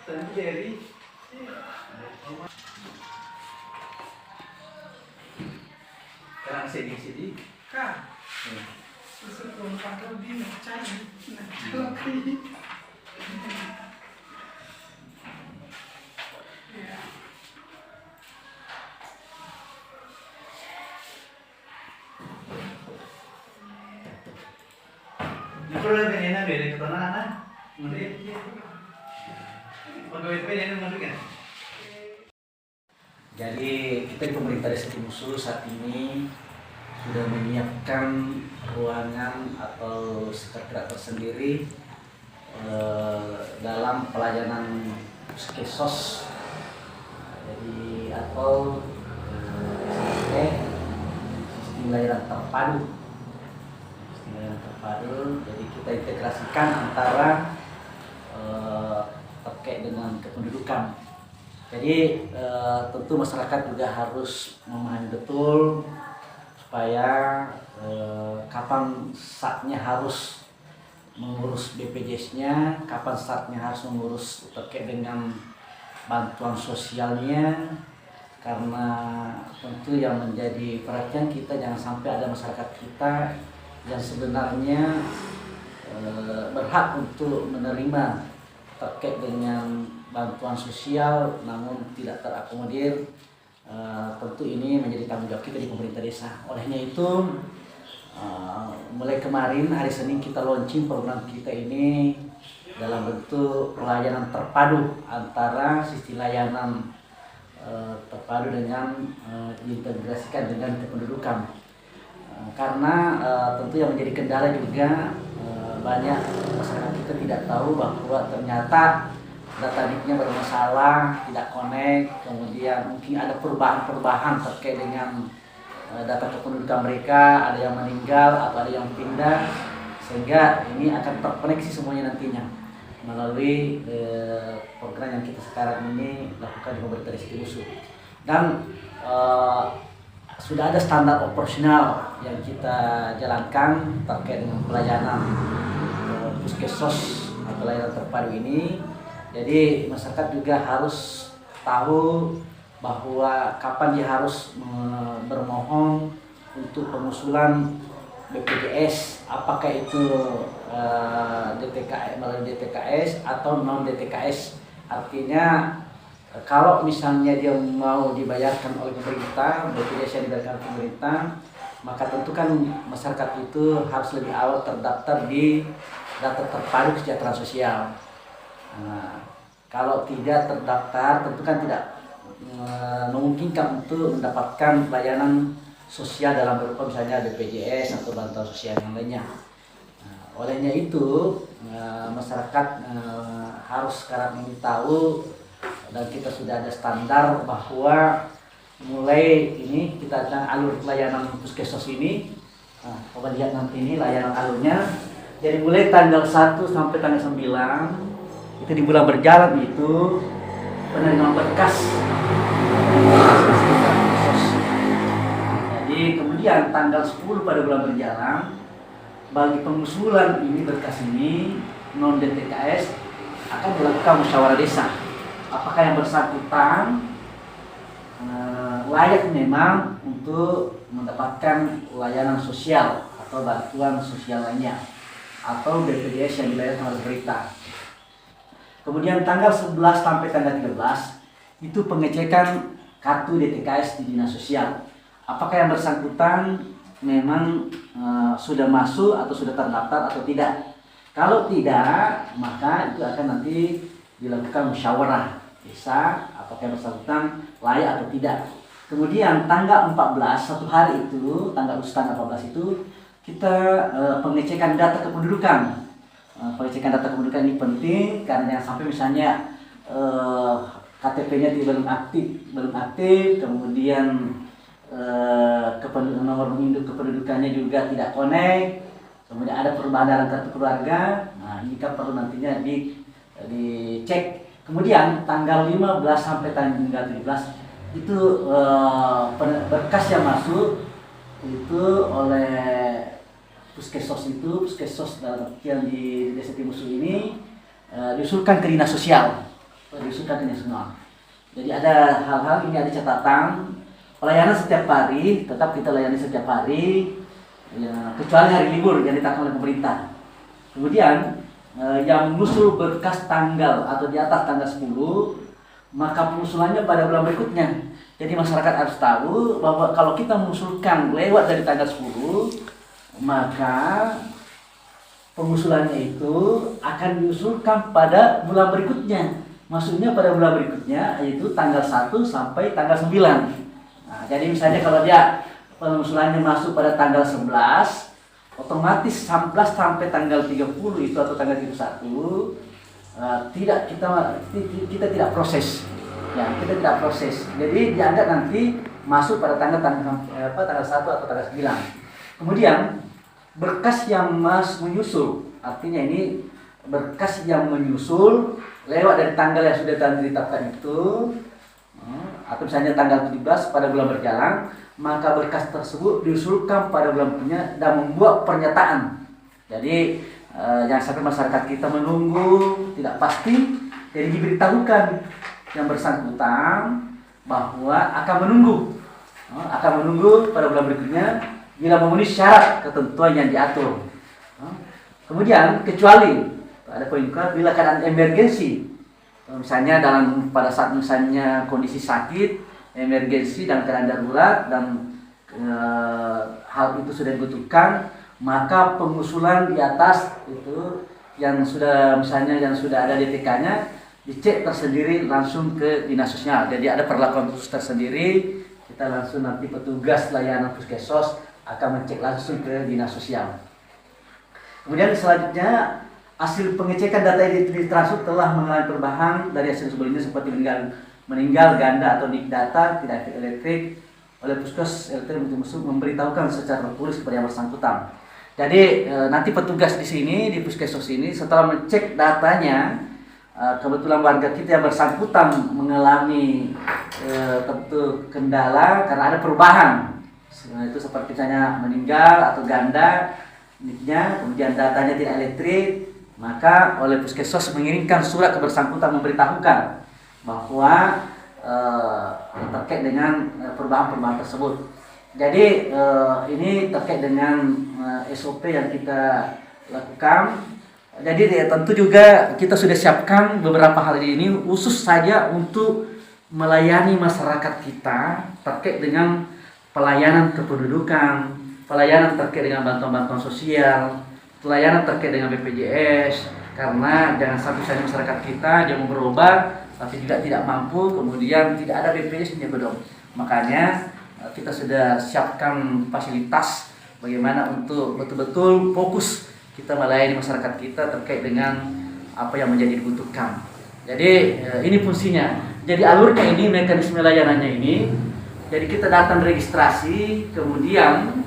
Sendiri. Sekarang sini. Kak, sebelum pakai lebih cari, kalau kayak Perlu venena beda ketenangan. Pegawai venena masukin. Jadi kita di pemerintah Desa Timusu saat ini sudah menyiapkan ruangan atau sekretariat tersendiri dalam pelayanan puskesmas. Jadi atau sistem layanan terpadu. Jadi kita integrasikan antara terkait dengan kependudukan. Jadi tentu masyarakat juga harus memahami betul supaya kapan saatnya harus mengurus BPJS-nya, kapan saatnya harus mengurus terkait dengan bantuan sosialnya, karena tentu yang menjadi perhatian kita jangan sampai ada masyarakat kita yang sebenarnya berhak untuk menerima terkait dengan bantuan sosial namun tidak terakomodir. Tentu ini menjadi tanggung jawab kita di pemerintah desa. Olehnya itu mulai kemarin hari Senin kita launching program kita ini dalam bentuk pelayanan terpadu antara sistem layanan terpadu dengan diintegrasikan dengan kependudukan. Karena tentu yang menjadi kendala juga banyak masyarakat kita tidak tahu bahwa ternyata data NIK-nya bermasalah, tidak connect, kemudian mungkin ada perubahan-perubahan terkait dengan data kependudukan mereka, ada yang meninggal atau ada yang pindah, sehingga ini akan terkoneksi semuanya nantinya melalui program yang kita sekarang ini lakukan di pemerintah Desa Timusu. Dan sudah ada standar operasional yang kita jalankan terkait dengan pelayanan puskesmas atau layanan terpadu ini. Jadi masyarakat juga harus tahu bahwa kapan dia harus bermohon untuk pengusulan BPJS, apakah itu DTKS, melalui DTKS atau non DTKS. Artinya kalau misalnya dia mau dibayarkan oleh pemerintah, BPJS yang dibayarkan oleh pemerintah, maka tentu kan masyarakat itu harus lebih awal terdaftar di data terpadu kesejahteraan sosial. Nah, kalau tidak terdaftar, tentu kan tidak memungkinkan untuk mendapatkan layanan sosial dalam berupa misalnya BPJS atau bantuan sosial yang lainnya. Nah, olehnya itu masyarakat harus sekarang ini tahu, dan kita sudah ada standar bahwa mulai ini kita ada alur layanan puskesmas ini. Nah, coba lihat nanti ini layanan alurnya. Jadi mulai tanggal 1 sampai tanggal 9 itu di bulan berjalan itu penerimaan berkas. Jadi kemudian tanggal 10 pada bulan berjalan bagi pengusulan ini berkas ini non DTKS akan dilakukan musyawarah desa. Apakah yang bersangkutan layak memang untuk mendapatkan layanan sosial atau bantuan sosial lainnya atau BPJS yang dilayani oleh pemerintah. Kemudian tanggal 11 sampai tanggal 13 itu pengecekan kartu DTKS di Dinas Sosial. Apakah yang bersangkutan memang sudah masuk atau sudah terdaftar atau tidak. Kalau tidak, maka itu akan nanti dilakukan musyawarah desa apakah yang bersangkutan layak atau tidak. Kemudian tanggal 14, satu hari itu, tanggal 14 itu kita pengecekan data kependudukan. Pengecekan data kependudukan ini penting karena jangan sampai misalnya KTP-nya belum aktif, kemudian nomor induk kependudukannya juga tidak connect, kemudian ada perubahan dalam kartu keluarga. Nah, ini kan perlu nantinya dicek. Kemudian tanggal 15 sampai tanggal 17 itu berkas yang masuk itu oleh puskesmas dalam artian di Desa Timusu ini diusulkan ke dinas sosial, Jadi ada hal-hal ini, ada catatan pelayanan setiap hari, tetap kita layani setiap hari, ya, kecuali hari libur yang ditetapkan oleh pemerintah. Kemudian yang mengusul berkas tanggal atau di atas tanggal 10, maka pengusulannya pada bulan berikutnya. Jadi masyarakat harus tahu bahwa kalau kita mengusulkan lewat dari tanggal 10, maka pengusulannya itu akan diusulkan pada bulan berikutnya. Maksudnya pada bulan berikutnya yaitu tanggal 1 sampai tanggal 9. Nah, jadi misalnya kalau dia pengusulannya masuk pada tanggal 11, otomatis 11 sampai tanggal 30 itu atau tanggal 31 kita tidak proses. Ya, kita tidak proses. Jadi dianggap nanti masuk pada tanggal 1 atau tanggal 9. Kemudian berkas yang menyusul, artinya ini berkas yang menyusul lewat dari tanggal yang sudah ditetapkan itu, atau misalnya tanggal 17 pada bulan berjalan, maka berkas tersebut diusulkan pada bulan berikutnya dan membuat pernyataan. Jadi jangan sampai masyarakat kita menunggu tidak pasti, jadi diberitahukan yang bersangkutan bahwa akan menunggu pada bulan berikutnya bila memenuhi syarat ketentuan yang diatur. Kemudian kecuali ada poin bila keadaan emergensi, misalnya pada saat misalnya kondisi sakit, emergensi dan keadaan darurat dan hal itu sudah dibutuhkan, maka pengusulan di atas itu yang sudah ada DTK-nya dicek tersendiri langsung ke dinas sosial. Jadi ada perlakuan khusus tersendiri, kita langsung nanti petugas layanan Puskesos akan mengecek langsung ke dinas sosial. Kemudian selanjutnya hasil pengecekan data identitas transfer telah mengalami perubahan dari hasil sebelumnya seperti meninggal ganda atau nik data tidak elektrik oleh Puskes elektrik memberitahukan secara tertulis kepada yang bersangkutan. Jadi nanti petugas di sini di Puskesos ini setelah mengecek datanya, kebetulan warga kita yang bersangkutan mengalami tentu kendala karena ada perubahan, itu seperti misalnya meninggal atau ganda niknya, kemudian datanya tidak elektrik, maka oleh Puskesos mengirimkan surat ke bersangkutan memberitahukan bahwa terkait dengan perubahan-perubahan tersebut. Jadi ini terkait dengan SOP yang kita lakukan. Jadi tentu juga kita sudah siapkan beberapa hal ini khusus saja untuk melayani masyarakat kita terkait dengan pelayanan kependudukan, pelayanan terkait dengan bantuan-bantuan sosial, pelayanan terkait dengan BPJS, karena jangan sampai saja masyarakat kita dia mau berobat tapi juga tidak mampu, kemudian tidak ada BPJS-nya bedong. Makanya kita sudah siapkan fasilitas bagaimana untuk betul-betul fokus kita melayani masyarakat kita terkait dengan apa yang menjadi dibutuhkan. Jadi ini fungsinya. Jadi alurnya ini, mekanisme layanannya ini. Jadi kita datang registrasi, kemudian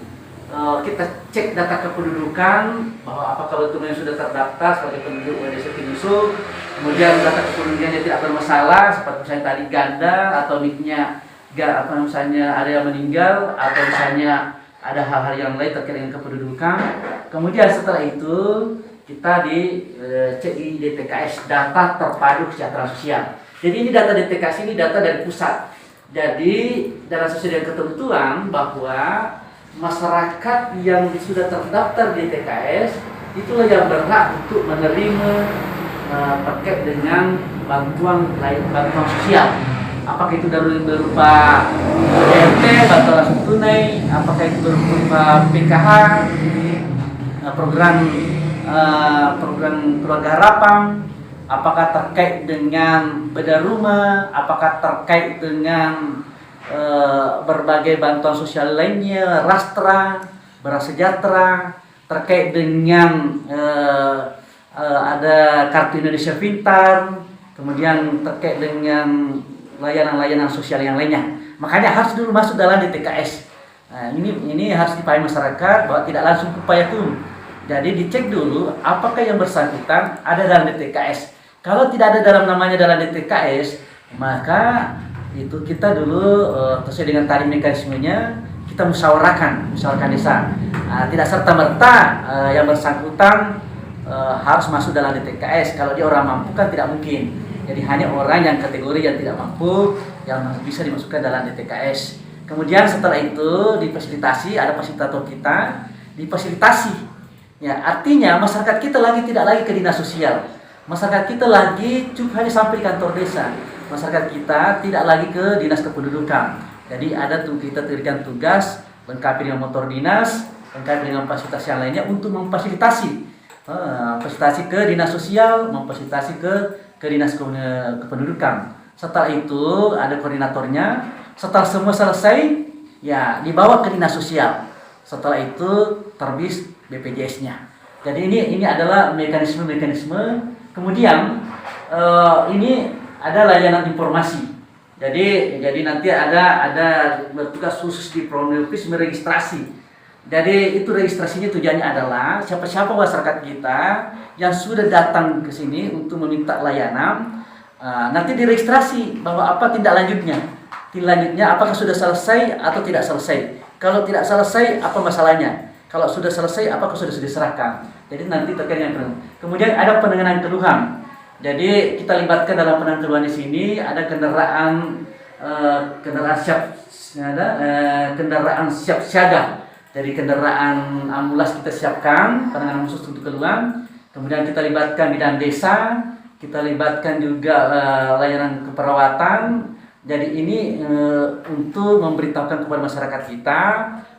kita cek data kependudukan bahwa apakah betul yang sudah terdaftar sebagai penduduk desa Tinusu. Kemudian data kependudukannya tidak bermasalah, seperti misalnya tadi ganda atau niknya misalnya ada yang meninggal atau misalnya ada hal-hal yang lain terkait dengan kependudukan. Kemudian setelah itu kita cek di DTKS, data terpadu kesejahteraan sosial. Jadi ini data DTKS ini data dari pusat. Jadi dalam sesuai dengan ketentuan bahwa masyarakat yang sudah terdaftar di DTKS itulah yang berhak untuk menerima terkait dengan bantuan sosial. Apakah itu berupa DMT, bantuan langsung tunai, apakah itu berupa PKH, program keluarga harapan, apakah terkait dengan bedah rumah, apakah terkait dengan berbagai bantuan sosial lainnya, rastra, beras sejahtera, terkait dengan ada kartu Indonesia Pintar, kemudian terkait dengan layanan-layanan sosial yang lainnya. Makanya harus dulu masuk dalam DTKS. Nah, ini harus dipahami masyarakat bahwa tidak langsung kupayakun. Jadi dicek dulu apakah yang bersangkutan ada dalam DTKS. Kalau tidak ada dalam namanya dalam DTKS, maka itu kita dulu sesuai dengan tadi mekanismenya kita musyawarahkan desa. Tidak serta merta yang bersangkutan harus masuk dalam DTKS. Kalau dia orang mampu kan tidak mungkin. Jadi hanya orang yang kategori yang tidak mampu yang bisa dimasukkan dalam DTKS. Kemudian setelah itu difasilitasi, ada fasilitator kita, difasilitasi. Ya, artinya masyarakat kita lagi tidak lagi ke dinas sosial. Masyarakat kita lagi cukup hanya sampai di kantor desa. Masyarakat kita tidak lagi ke dinas kependudukan. Jadi ada kita berikan tugas lengkapi dengan motor dinas, lengkapi dengan fasilitas yang lainnya untuk memfasilitasi fasilitasi ke dinas sosial, memfasilitasi ke dinas kependudukan. Setelah itu ada koordinatornya. Setelah semua selesai, ya dibawa ke dinas sosial. Setelah itu terbit BPJS-nya. Jadi ini adalah mekanisme. Kemudian ini ada layanan informasi. Jadi nanti ada bertugas khusus di Pronilpis meregistrasi. Jadi itu registrasinya tujuannya adalah siapa-siapa masyarakat kita yang sudah datang ke sini untuk meminta layanan, nanti diregistrasi bahwa apa tindak lanjutnya. Tindak lanjutnya apakah sudah selesai atau tidak selesai. Kalau tidak selesai apa masalahnya. Kalau sudah selesai apakah sudah diserahkan. Jadi nanti terkait dengan kemudian ada penanganan keluhan. Jadi kita libatkan dalam penanganan keluhan di sini ada kendaraan siap siaga. Dari kendaraan ambulans kita siapkan penanganan khusus untuk keluhan. Kemudian kita libatkan bidan desa, kita libatkan juga layanan keperawatan. Jadi ini untuk memberitahukan kepada masyarakat kita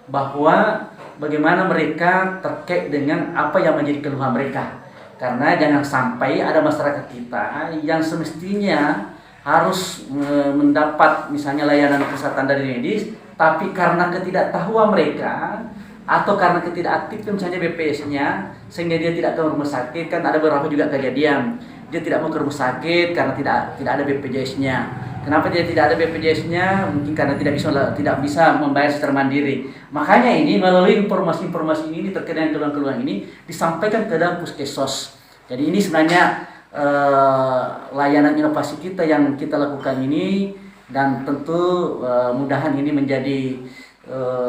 bahwa bagaimana mereka terkait dengan apa yang menjadi keluhan mereka. Karena jangan sampai ada masyarakat kita yang semestinya harus mendapat misalnya layanan kesehatan dari medis, tapi karena ketidaktahuan mereka atau karena ketidakaktifan misalnya BPS-nya sehingga dia tidak ke rumah sakit. Kan ada beberapa juga kejadian dia tidak mau ke rumah sakit karena tidak ada BPJS-nya. Kenapa dia tidak ada BPJS-nya? Mungkin karena tidak bisa membayar secara mandiri. Makanya ini melalui informasi ini terkait dengan keluhan-keluhan ini disampaikan ke dalam puskesmas. Jadi ini sebenarnya layanan inovasi kita yang kita lakukan ini. Dan tentu mudahan ini menjadi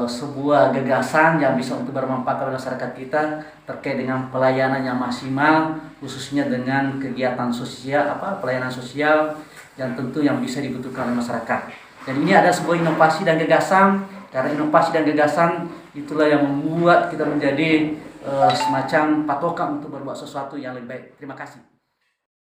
sebuah gagasan yang bisa untuk bermanfaat kepada masyarakat kita terkait dengan pelayanan yang maksimal, khususnya dengan kegiatan sosial, pelayanan sosial yang tentu yang bisa dibutuhkan oleh masyarakat. Dan ini ada sebuah inovasi dan gagasan. Karena inovasi dan gagasan itulah yang membuat kita menjadi semacam patokan untuk berbuat sesuatu yang lebih baik. Terima kasih.